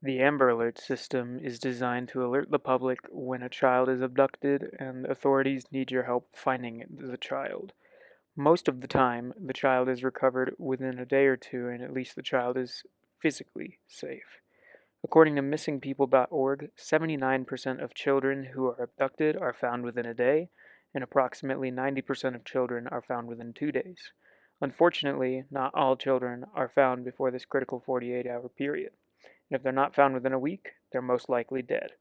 The Amber Alert system is designed to alert the public when a child is abducted and authorities need your help finding the child. Most of the time, the child is recovered within a day or two, and at least the child is physically safe. According to missingpeople.org, 79% of children who are abducted are found within a day, and approximately 90% of children are found within 2 days. Unfortunately, not all children are found before this critical 48-hour period. And if they're not found within a week, they're most likely dead.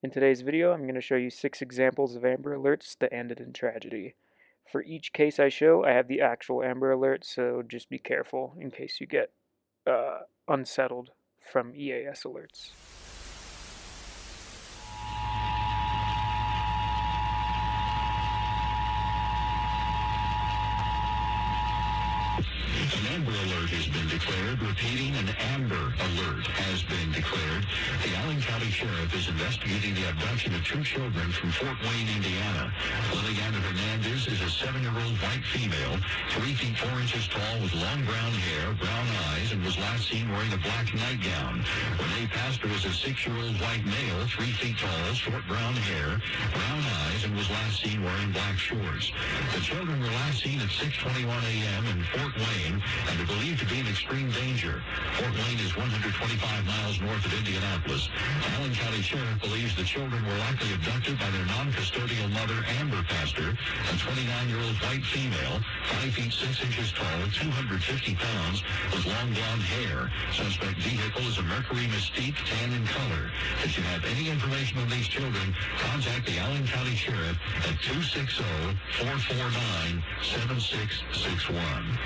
In today's video, I'm going to show you 6 examples of Amber Alerts that ended in tragedy. For each case I show, I have the actual Amber Alert, so just be careful in case you get unsettled from EAS alerts. An Amber Alert has been declared. Repeating, an Amber Alert has been declared. The Allen County Sheriff is investigating the abduction of 2 children from Fort Wayne, Indiana. Liliana Hernandez is a 7-year-old white female, 3 feet 4 inches tall with long brown hair, brown eyes, and was last seen wearing a black nightgown. Renee Pasztor is a 6-year-old white male, 3 feet tall, short brown hair, brown eyes, and was last seen wearing black shorts. The children were last seen at 6:21 a.m. in Fort Wayne and are believed to be in extreme danger. Fort Wayne is 125 miles north of Indianapolis. Allen County Sheriff believes the children were likely abducted by their non-custodial mother, Amber Pasztor, a 29-year-old white female, 5 feet 6 inches tall, 250 pounds, with long blonde hair. Suspect vehicle is a Mercury Mystique, tan in color. If you have any information on these children, contact the Allen County Sheriff at 260-449-7661.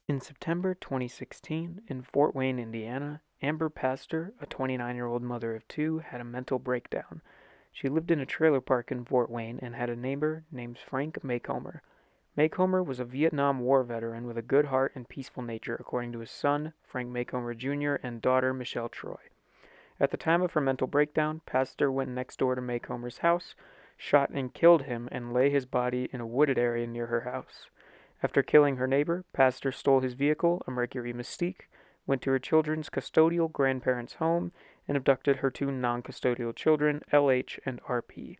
In September 2016, in Fort Wayne, Indiana, Amber Pasztor, a 29-year-old mother of 2, had a mental breakdown. She lived in a trailer park in Fort Wayne and had a neighbor named Frank Maycomer. Maycomer was a Vietnam War veteran with a good heart and peaceful nature, according to his son, Frank Maycomer Jr., and daughter, Michelle Troy. At the time of her mental breakdown, Pasztor went next door to Maycomer's house, shot and killed him, and lay his body in a wooded area near her house. After killing her neighbor, Pasztor stole his vehicle, a Mercury Mystique, went to her children's custodial grandparents' home, and abducted her 2 non-custodial children, LH and RP.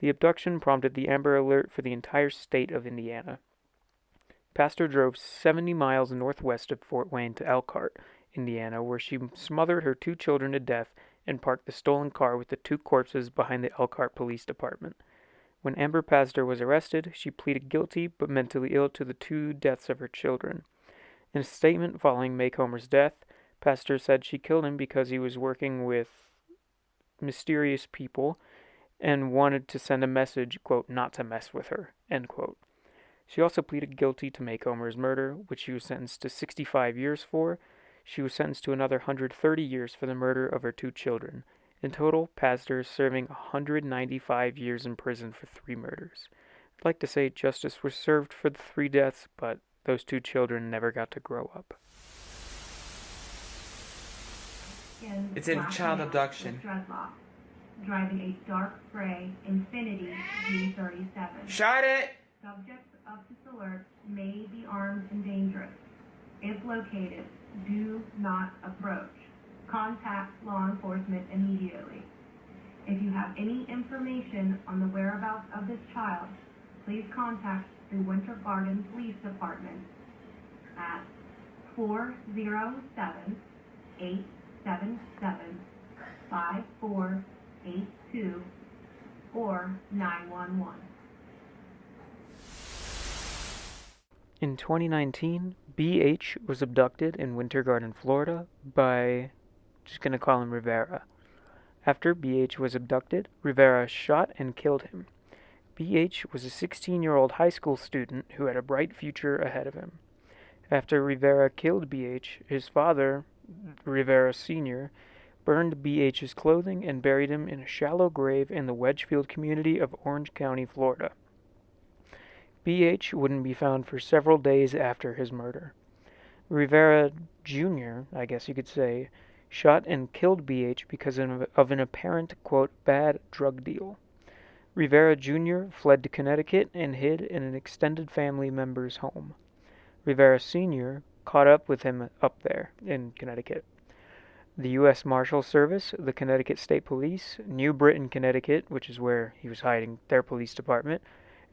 The abduction prompted the Amber Alert for the entire state of Indiana. Pasztor drove 70 miles northwest of Fort Wayne to Elkhart, Indiana, where she smothered her 2 children to death and parked the stolen car with the 2 corpses behind the Elkhart Police Department. When Amber Pasztor was arrested, she pleaded guilty but mentally ill to the 2 deaths of her children. In a statement following Maycomer's death, Pasztor said she killed him because he was working with mysterious people and wanted to send a message, quote, not to mess with her, end quote. She also pleaded guilty to Maycomer's murder, which she was sentenced to 65 years for. She was sentenced to another 130 years for the murder of her 2 children. In total, Pasztor is serving 195 years in prison for 3 murders. I'd like to say justice was served for the 3 deaths, but those 2 children never got to grow up. It's a child abduction. Driving a dark gray Infiniti G37. Shot it! Subjects of this alert may be armed and dangerous. If located, do not approach. Contact law enforcement immediately. If you have any information on the whereabouts of this child, please contact the Winter Garden Police Department at 407-877-5482 or 911. In 2019, BH was abducted in Winter Garden, Florida by, just going to call him Rivera. After BH was abducted, Rivera shot and killed him. BH was a 16-year-old high school student who had a bright future ahead of him. After Rivera killed BH, his father, Rivera Sr., burned BH's clothing and buried him in a shallow grave in the Wedgefield community of Orange County, Florida. BH wouldn't be found for several days after his murder. Rivera Jr., I guess you could say, shot and killed BH because of an apparent, quote, bad drug deal. Rivera Jr. fled to Connecticut and hid in an extended family member's home. Rivera Sr. caught up with him up there in Connecticut. The U.S. Marshal Service, the Connecticut State Police, New Britain, Connecticut, which is where he was hiding, their police department,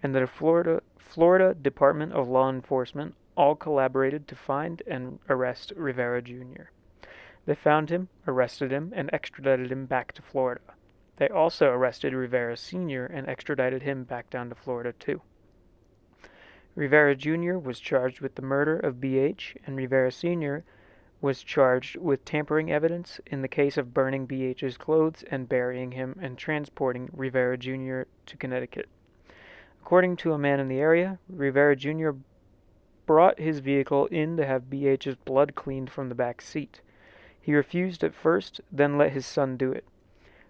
and the Florida Department of Law Enforcement all collaborated to find and arrest Rivera Jr. They found him, arrested him, and extradited him back to Florida. They also arrested Rivera Sr. and extradited him back down to Florida too. Rivera Jr. was charged with the murder of BH, and Rivera Sr. was charged with tampering evidence in the case of burning BH's clothes and burying him and transporting Rivera Jr. to Connecticut. According to a man in the area, Rivera Jr. brought his vehicle in to have BH's blood cleaned from the back seat. He refused at first, then let his son do it.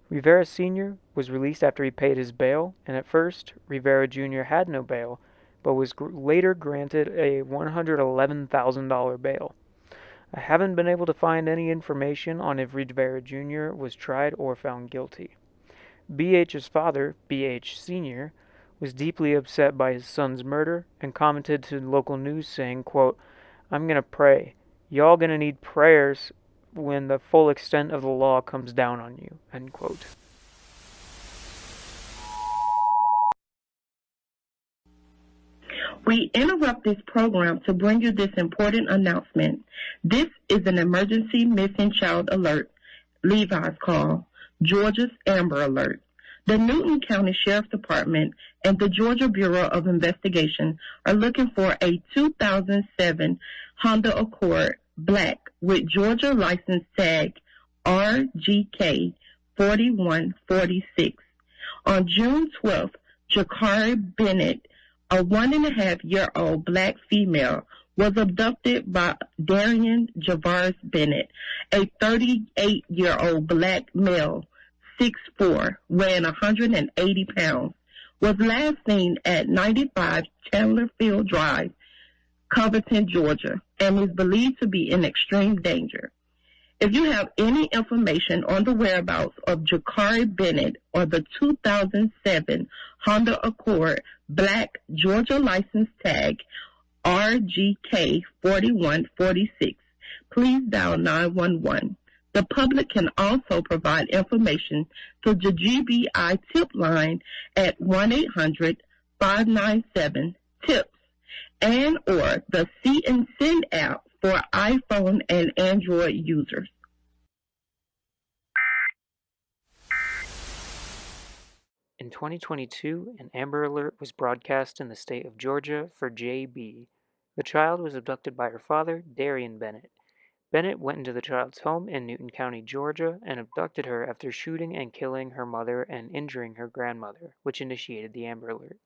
Rivera Sr. was released after he paid his bail, and at first, Rivera Jr. had no bail, but was later granted a $111,000 bail. I haven't been able to find any information on if Rivera Jr. was tried or found guilty. BH's father, BH Sr., was deeply upset by his son's murder and commented to local news saying, quote, "I'm gonna pray. Y'all gonna need prayers when the full extent of the law comes down on you," end quote. We interrupt this program to bring you this important announcement. This is an emergency missing child alert. Levi's call. Georgia's Amber Alert. The Newton County Sheriff's Department and the Georgia Bureau of Investigation are looking for a 2007 Honda Accord Black with Georgia license tag RGK 4146. On June 12th, Jakari Bennett, a 1.5-year-old black female, was abducted by Darian Javars Bennett, a 38-year-old black male, 6'4", weighing 180 pounds, was last seen at 95 Chandlerfield Drive, Covington, Georgia, and is believed to be in extreme danger. If you have any information on the whereabouts of Jakari Bennett or the 2007 Honda Accord Black Georgia license tag RGK 4146, please dial 911. The public can also provide information to the GBI tip line at 1-800-597-TIPS and or the See and Send app for iPhone and Android users. In 2022, an Amber Alert was broadcast in the state of Georgia for JB. The child was abducted by her father, Darian Bennett. Bennett went into the child's home in Newton County, Georgia, and abducted her after shooting and killing her mother and injuring her grandmother, which initiated the Amber Alert.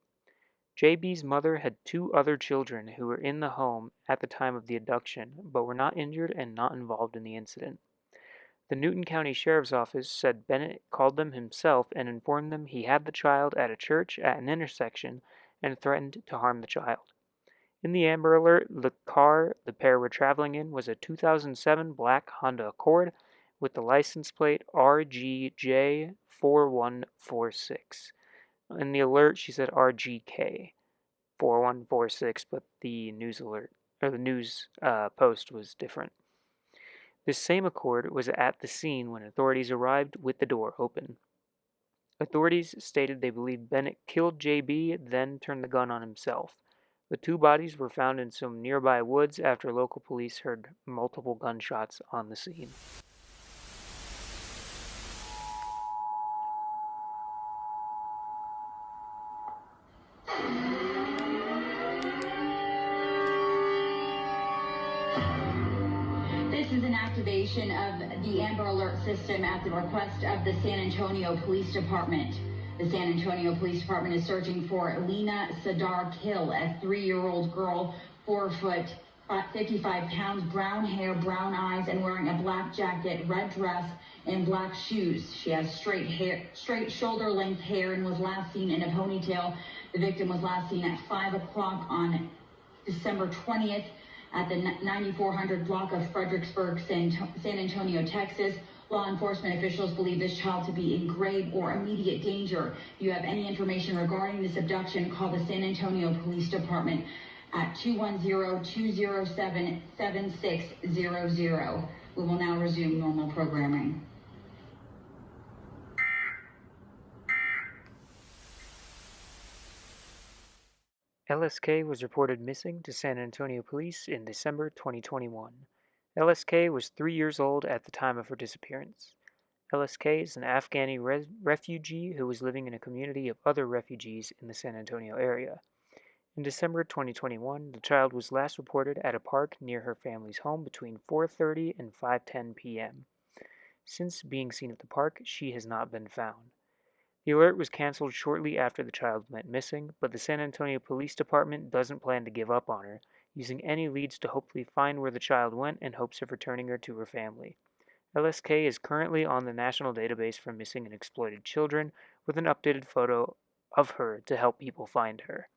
JB's mother had 2 other children who were in the home at the time of the abduction, but were not injured and not involved in the incident. The Newton County Sheriff's Office said Bennett called them himself and informed them he had the child at a church at an intersection and threatened to harm the child. In the Amber Alert, the car the pair were traveling in was a 2007 black Honda Accord with the license plate RGJ4146. In the alert, she said RGK 4146, but the news alert or the news post was different. This same Accord was at the scene when authorities arrived with the door open. Authorities stated they believed Bennett killed JB, then turned the gun on himself. The 2 bodies were found in some nearby woods after local police heard multiple gunshots on the scene. This is an activation of the Amber Alert system at the request of the San Antonio Police Department. The San Antonio Police Department is searching for Lena Sadar Kill, a 3-year-old girl, 4 foot, 55 pounds, brown hair, brown eyes, and wearing a black jacket, red dress, and black shoes. She has straight shoulder-length hair and was last seen in a ponytail. The victim was last seen at 5 o'clock on December 20th at the 9400 block of Fredericksburg, San Antonio, Texas. Law enforcement officials believe this child to be in grave or immediate danger. If you have any information regarding this abduction, call the San Antonio Police Department at 210-207-7600. We will now resume normal programming. LSK was reported missing to San Antonio police in December 2021. LSK was 3 years old at the time of her disappearance. LSK is an Afghani refugee who was living in a community of other refugees in the San Antonio area. In December 2021, the child was last reported at a park near her family's home between 4:30 and 5:10 p.m. Since being seen at the park, she has not been found. The alert was canceled shortly after the child went missing, but the San Antonio Police Department doesn't plan to give up on her, using any leads to hopefully find where the child went in hopes of returning her to her family. LSK is currently on the National Database for Missing and Exploited Children with an updated photo of her to help people find her.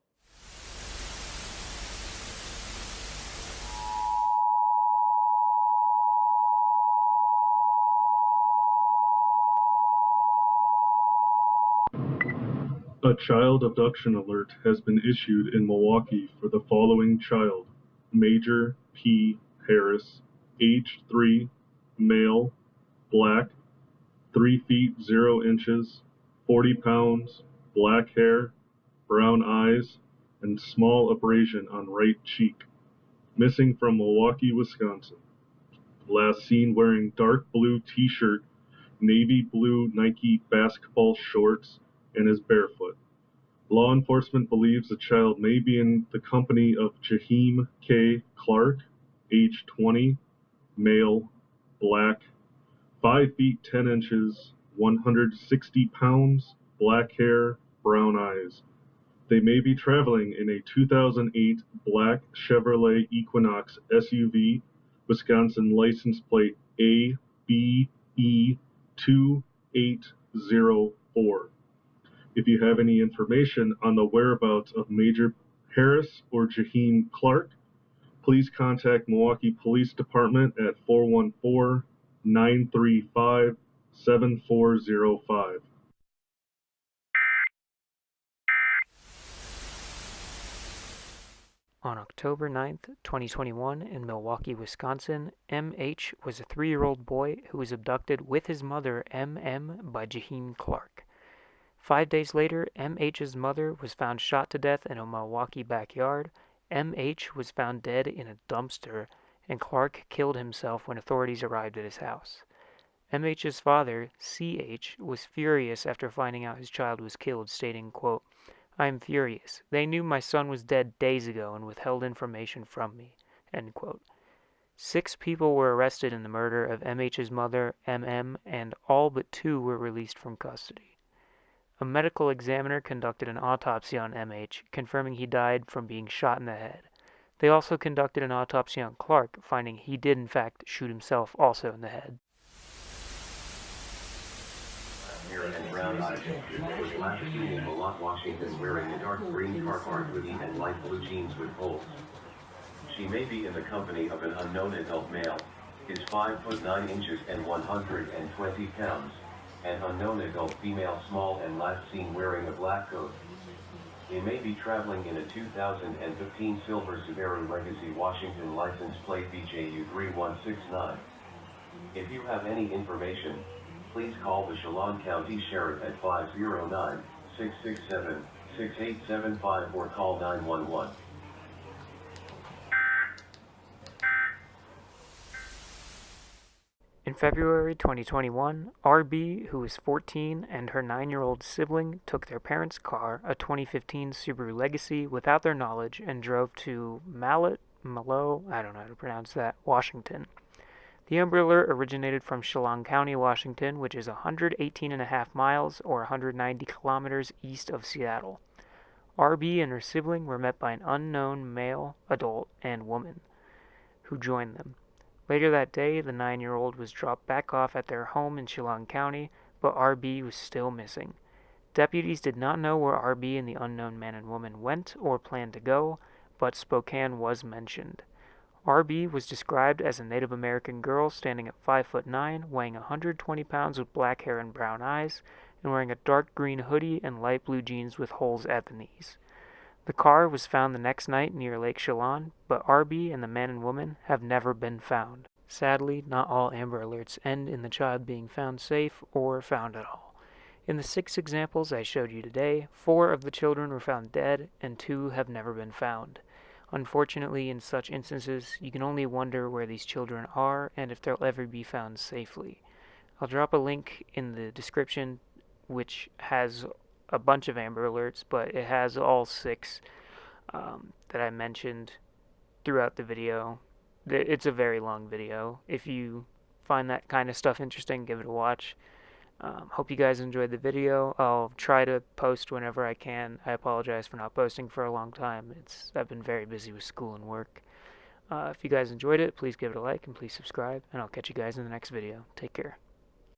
A child abduction alert has been issued in Milwaukee for the following child: Major P. Harris, age 3, male, black, 3 feet 0 inches, 40 pounds, black hair, brown eyes, and small abrasion on right cheek. Missing from Milwaukee, Wisconsin. Last seen wearing dark blue t-shirt, navy blue Nike basketball shorts, and is barefoot. Law enforcement believes the child may be in the company of Jaheim K. Clark, age 20, male, black, 5 feet 10 inches, 160 pounds, black hair, brown eyes. They may be traveling in a 2008 black Chevrolet Equinox SUV, Wisconsin license plate ABE2804. If you have any information on the whereabouts of Major Harris or Jaheim Clark, please contact Milwaukee Police Department at 414-935-7405. On October 9th, 2021, in Milwaukee, Wisconsin, M.H. was a 3-year-old boy who was abducted with his mother, M.M., by Jaheim Clark. 5 days later, M.H.'s mother was found shot to death in a Milwaukee backyard. M.H. was found dead in a dumpster, and Clark killed himself when authorities arrived at his house. M.H.'s father, C.H., was furious after finding out his child was killed, stating, quote, "I am furious. They knew my son was dead days ago and withheld information from me." End quote. 6 people were arrested in the murder of M.H.'s mother, M.M., and all but 2 were released from custody. A medical examiner conducted an autopsy on M.H., confirming he died from being shot in the head. They also conducted an autopsy on Clark, finding he did in fact shoot himself also in the head. And brown eyes. Was last seen in Milwaukee, Washington, wearing a dark green Carhartt hoodie and light blue jeans with holes. She may be in the company of an unknown adult male. Is 5 foot 9 inches and 120 pounds. An unknown adult female, small, and last seen wearing a black coat. They may be traveling in a 2015 silver Subaru Legacy, Washington license plate BJU3169. If you have any information, please call the Chelan County Sheriff at 509-667-6875 or call 911. In February 2021, R.B., who was 14, and her 9-year-old sibling took their parents' car, a 2015 Subaru Legacy, without their knowledge and drove to Malo, I don't know how to pronounce that, Washington. The Amber Alert originated from Chelan County, Washington, which is 118.5 miles or 190 kilometers east of Seattle. R.B. and her sibling were met by an unknown male, adult, and woman who joined them. Later that day, the 9-year-old was dropped back off at their home in Chelan County, but R.B. was still missing. Deputies did not know where R.B. and the unknown man and woman went or planned to go, but Spokane was mentioned. R.B. was described as a Native American girl standing at 5'9", weighing 120 pounds with black hair and brown eyes, and wearing a dark green hoodie and light blue jeans with holes at the knees. The car was found the next night near Lake Chelan, but RB and the man and woman have never been found. Sadly, not all Amber Alerts end in the child being found safe or found at all. In the 6 examples I showed you today, 4 of the children were found dead and 2 have never been found. Unfortunately, in such instances, you can only wonder where these children are and if they'll ever be found safely. I'll drop a link in the description which has a bunch of Amber Alerts, but it has all 6 that I mentioned throughout the video. It's a very long video. If you find that kind of stuff interesting, give it a watch. Hope you guys enjoyed the video. I'll try to post whenever I can. I apologize for not posting for a long time. I've been very busy with school and work. If you guys enjoyed it, please give it a like and please subscribe, and I'll catch you guys in the next video. Take care.